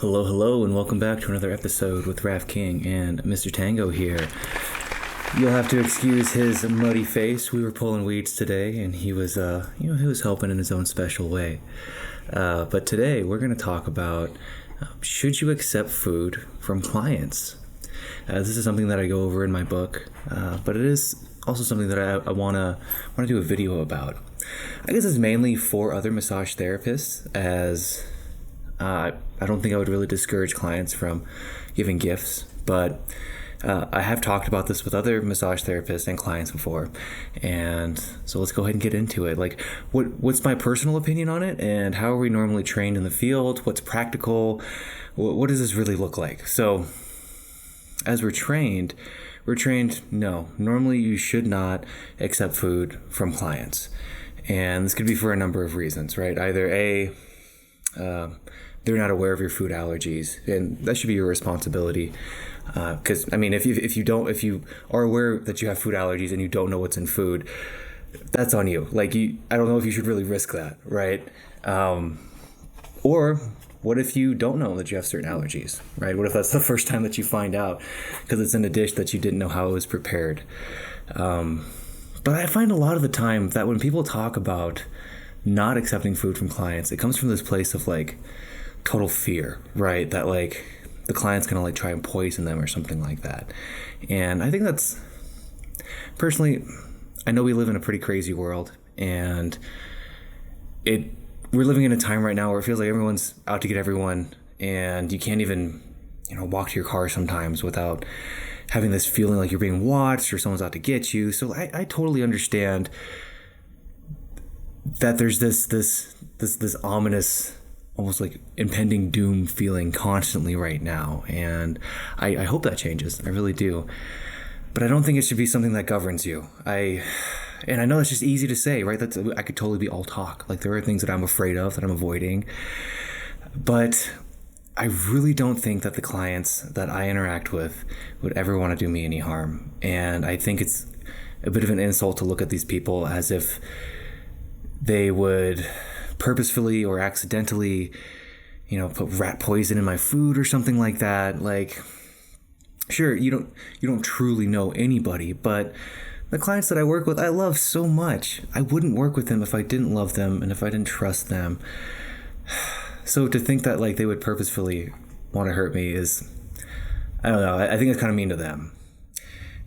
Hello, and welcome back to another episode with Raph King and Mr. Tango here. You'll have to excuse his muddy face. We were pulling weeds today, and he was helping in his own special way. But today we're going to talk about should you accept food from clients? This is something that I go over in my book, but it is also something that I want to do a video about. I guess it's mainly for other massage therapists, as I don't think I would really discourage clients from giving gifts, but I have talked about this with other massage therapists and clients before, and so let's go ahead and get into it. Like, what's my personal opinion on it, and how are we normally trained in the field? What's practical? What does this really look like? So, as we're trained, no. Normally, you should not accept food from clients, and this could be for a number of reasons, right? Either they're not aware of your food allergies, and that should be your responsibility. Because if you are aware that you have food allergies and you don't know what's in food, that's on you. I don't know if you should really risk that, right? Or what if you don't know that you have certain allergies, right? What if that's the first time that you find out because it's in a dish that you didn't know how it was prepared? But I find a lot of the time that when people talk about not accepting food from clients, it comes from this place of total fear, right? That the client's gonna try and poison them or something like that. And I think that's, personally, I know we live in a pretty crazy world, and we're living in a time right now where it feels like everyone's out to get everyone, and you can't even walk to your car sometimes without having this feeling like you're being watched or someone's out to get you. So I totally understand that there's this ominous, almost like impending doom feeling constantly right now, and I hope that changes. I really do, but I don't think it should be something that governs you. And I know it's just easy to say, right? I could totally be all talk. There are things that I'm afraid of, that I'm avoiding, but I really don't think that the clients that I interact with would ever want to do me any harm. And I think it's a bit of an insult to look at these people as if they would purposefully or accidentally, put rat poison in my food or something like that. Sure, you don't truly know anybody, but the clients that I work with, I love so much. I wouldn't work with them if I didn't love them and if I didn't trust them. So to think that they would purposefully want to hurt me is, I don't know. I think it's kind of mean to them.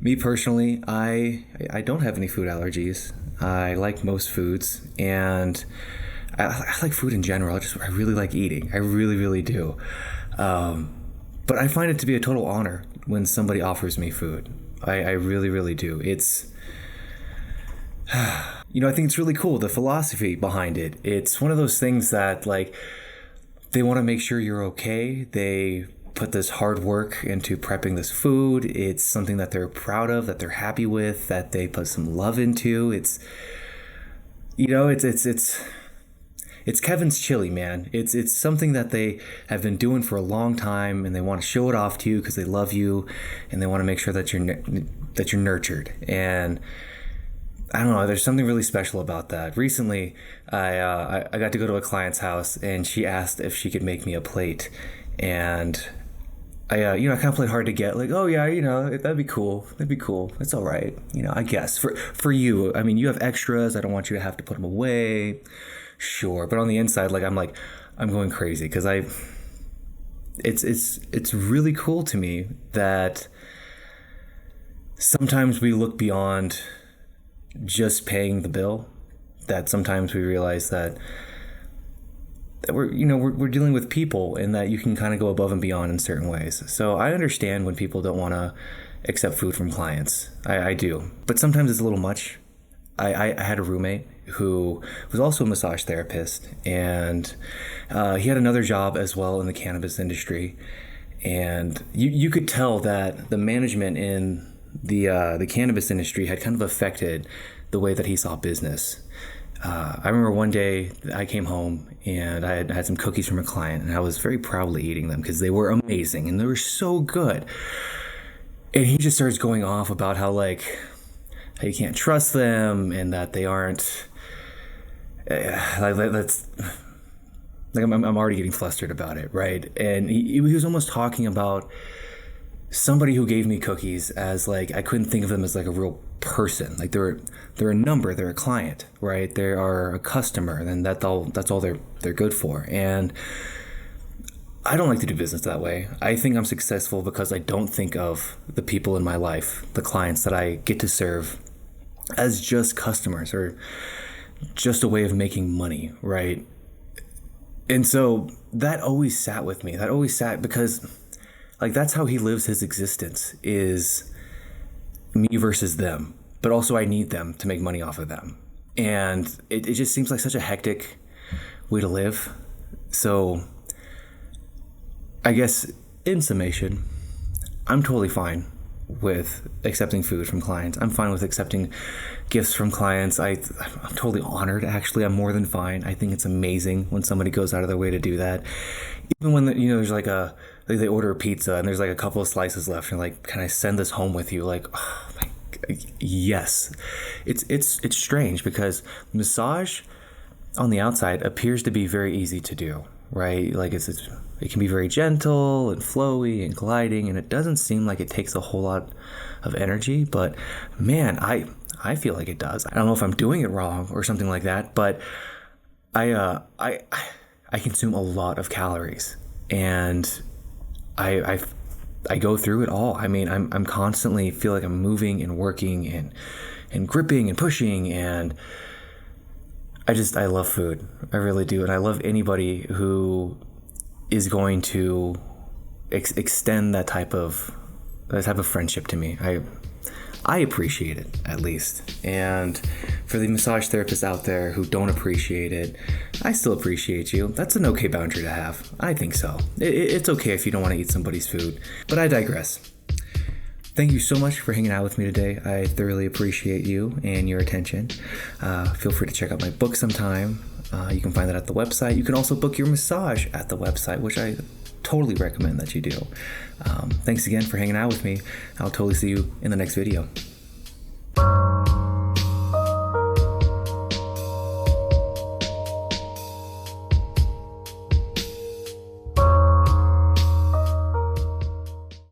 Me personally, I don't have any food allergies. I like most foods, and I like food in general. I really like eating. I really, really do. But I find it to be a total honor when somebody offers me food. I really, really do. It's, I think it's really cool, the philosophy behind it. It's one of those things that, they want to make sure you're okay. They put this hard work into prepping this food. It's something that they're proud of, that they're happy with, that they put some love into. It's Kevin's chili, man. It's something that they have been doing for a long time, and they want to show it off to you because they love you, and they want to make sure that you're nurtured. And I don't know, there's something really special about that. Recently, I got to go to a client's house, and she asked if she could make me a plate, and I kind of played hard to get, oh yeah, that'd be cool. It's all right, I guess for you. I mean, you have extras. I don't want you to have to put them away. Sure, but on the inside, I'm going crazy because it's really cool to me that sometimes we look beyond just paying the bill. That sometimes we realize that we're dealing with people, and that you can kind of go above and beyond in certain ways. So I understand when people don't want to accept food from clients. I do, but sometimes it's a little much. I had a roommate who was also a massage therapist, and he had another job as well in the cannabis industry. And you could tell that the management in the cannabis industry had kind of affected the way that he saw business. I remember one day I came home and I had some cookies from a client, and I was very proudly eating them because they were amazing and they were so good. And he just starts going off about how you can't trust them, and that they aren't. That's Like I'm already getting flustered about it, right? And he was almost talking about somebody who gave me cookies as like, I couldn't think of them as like a real person. Like they're a number, they're a client, right? They are a customer, and that's all they're good for. And I don't like to do business that way. I think I'm successful because I don't think of the people in my life, the clients that I get to serve, as just customers or just a way of making money, right? And so that always sat with me. That always sat because like that's how he lives his existence, is me versus them. But also I need them to make money off of them. And it just seems like such a hectic way to live. So I guess in summation, I'm totally fine with accepting food from clients. I'm fine with accepting gifts from clients. I'm totally honored, actually. I'm more than fine. I think it's amazing when somebody goes out of their way to do that. Even when, there's like they order a pizza and there's like a couple of slices left and like, can I send this home with you? Like, oh my, yes. It's strange because massage on the outside appears to be very easy to do, right? Like it can be very gentle and flowy and gliding, and it doesn't seem like it takes a whole lot of energy, but man, I feel like it does. I don't know if I'm doing it wrong or something like that, but I consume a lot of calories, and I go through it all. I mean, I'm constantly feel like I'm moving and working and gripping and pushing, and I love food. I really do. And I love anybody who is going to extend that type of friendship to me. I appreciate it, at least. And for the massage therapists out there who don't appreciate it, I still appreciate you. That's an okay boundary to have. I think so. It's okay if you don't want to eat somebody's food. But I digress. Thank you so much for hanging out with me today. I thoroughly appreciate you and your attention. Feel free to check out my book sometime. You can find that at the website. You can also book your massage at the website, which I totally recommend that you do. Thanks again for hanging out with me. I'll totally see you in the next video.